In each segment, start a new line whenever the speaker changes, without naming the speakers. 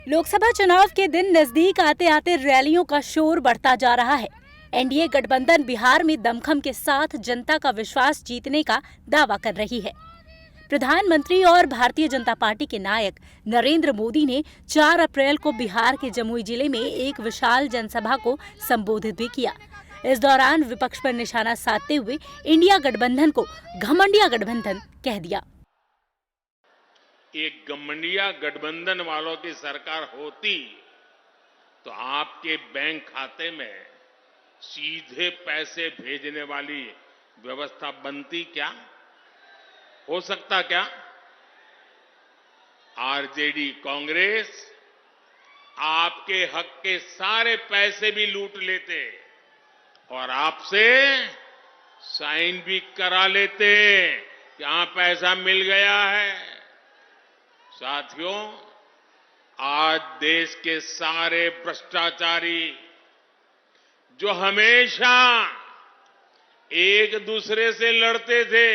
लोकसभा चुनाव के दिन नजदीक आते आते रैलियों का शोर बढ़ता जा रहा है। एनडीए गठबंधन बिहार में दमखम के साथ जनता का विश्वास जीतने का दावा कर रही है। प्रधानमंत्री और भारतीय जनता पार्टी के नायक नरेंद्र मोदी ने 4 अप्रैल को बिहार के जमुई जिले में एक विशाल जनसभा को संबोधित भी किया। इस दौरान विपक्ष पर निशाना साधते हुए इंडिया गठबंधन को घमंडिया गठबंधन कह दिया।
एक घमंडिया गठबंधन वालों की सरकार होती तो आपके बैंक खाते में सीधे पैसे भेजने वाली व्यवस्था बनती क्या? हो सकता क्या? आरजेडी कांग्रेस आपके हक के सारे पैसे भी लूट लेते और आपसे साइन भी करा लेते कि हाँ पैसा मिल गया है। साथियों, आज देश के सारे भ्रष्टाचारी जो हमेशा एक दूसरे से लड़ते थे,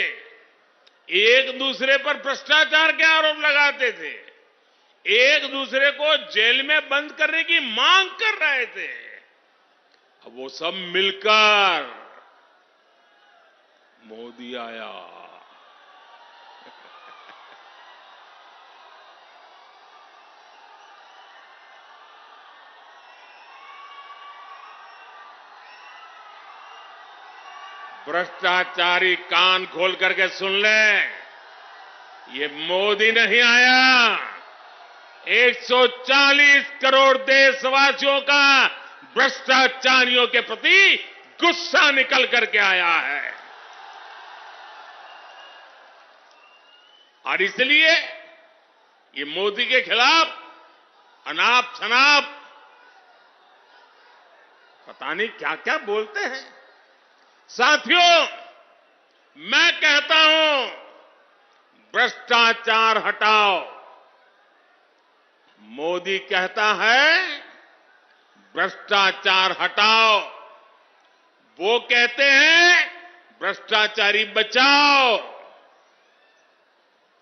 एक दूसरे पर भ्रष्टाचार के आरोप लगाते थे, एक दूसरे को जेल में बंद करने की मांग कर रहे थे, अब वो सब मिलकर मोदी आया। भ्रष्टाचारी कान खोल करके सुन ले, ये मोदी नहीं आया, 140 करोड़ देशवासियों का भ्रष्टाचारियों के प्रति गुस्सा निकल करके आया है। और इसलिए ये मोदी के खिलाफ अनाप शनाप पता नहीं क्या क्या बोलते हैं। साथियों, मैं कहता हूं भ्रष्टाचार हटाओ। मोदी कहता है भ्रष्टाचार हटाओ। वो कहते हैं भ्रष्टाचारी बचाओ।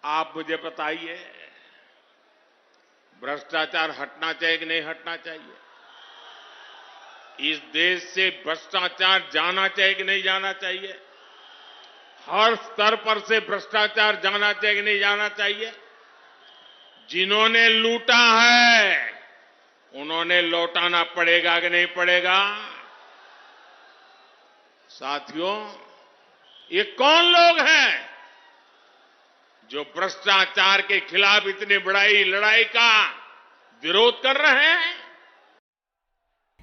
आप मुझे बताइए, भ्रष्टाचार हटना चाहिए कि नहीं हटना चाहिए? इस देश से भ्रष्टाचार जाना चाहिए कि नहीं जाना चाहिए? हर स्तर पर से भ्रष्टाचार जाना चाहिए कि नहीं जाना चाहिए? जिन्होंने लूटा है उन्होंने लौटाना पड़ेगा कि नहीं पड़ेगा? साथियों, ये कौन लोग हैं जो भ्रष्टाचार के खिलाफ इतनी बड़ी लड़ाई का विरोध कर रहे हैं?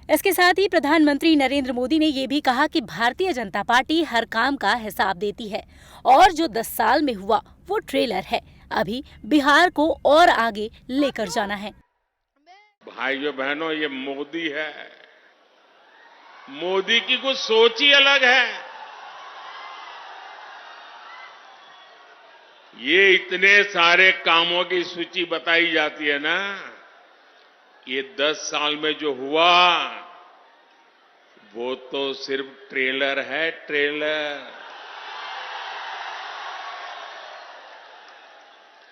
इसके साथ ही प्रधानमंत्री नरेंद्र मोदी ने ये भी कहा कि भारतीय जनता पार्टी हर काम का हिसाब देती है और जो 10 साल में हुआ वो ट्रेलर है। अभी बिहार को और आगे लेकर जाना है।
भाइयों बहनों, ये मोदी है। मोदी की कुछ सोच ही अलग है। ये इतने सारे कामों की सूची बताई जाती है ना, ये 10 साल में जो हुआ वो तो सिर्फ ट्रेलर है, ट्रेलर।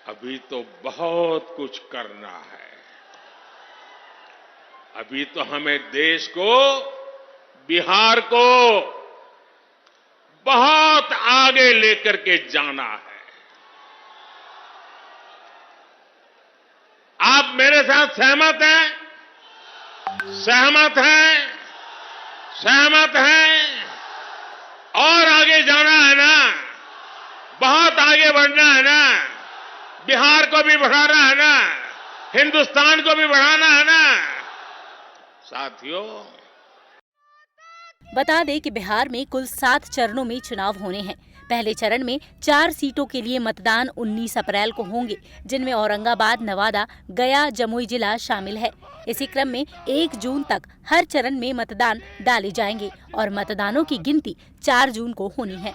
अभी तो बहुत कुछ करना है। अभी तो हमें देश को, बिहार को बहुत आगे लेकर के जाना है। आप मेरे साथ सहमत हैं? सहमत हैं? सहमत हैं? और आगे जाना है ना? बहुत आगे बढ़ना है ना? बिहार को भी बढ़ाना है ना? हिंदुस्तान को भी बढ़ाना है ना? साथियों,
बता दें कि बिहार में कुल 7 चरणों में चुनाव होने हैं। पहले चरण में 4 सीटों के लिए मतदान 19 अप्रैल को होंगे, जिनमें औरंगाबाद, नवादा, गया, जमुई जिला शामिल है। इसी क्रम में 1 जून तक हर चरण में मतदान डाले जाएंगे और मतदानों की गिनती 4 जून को होनी है।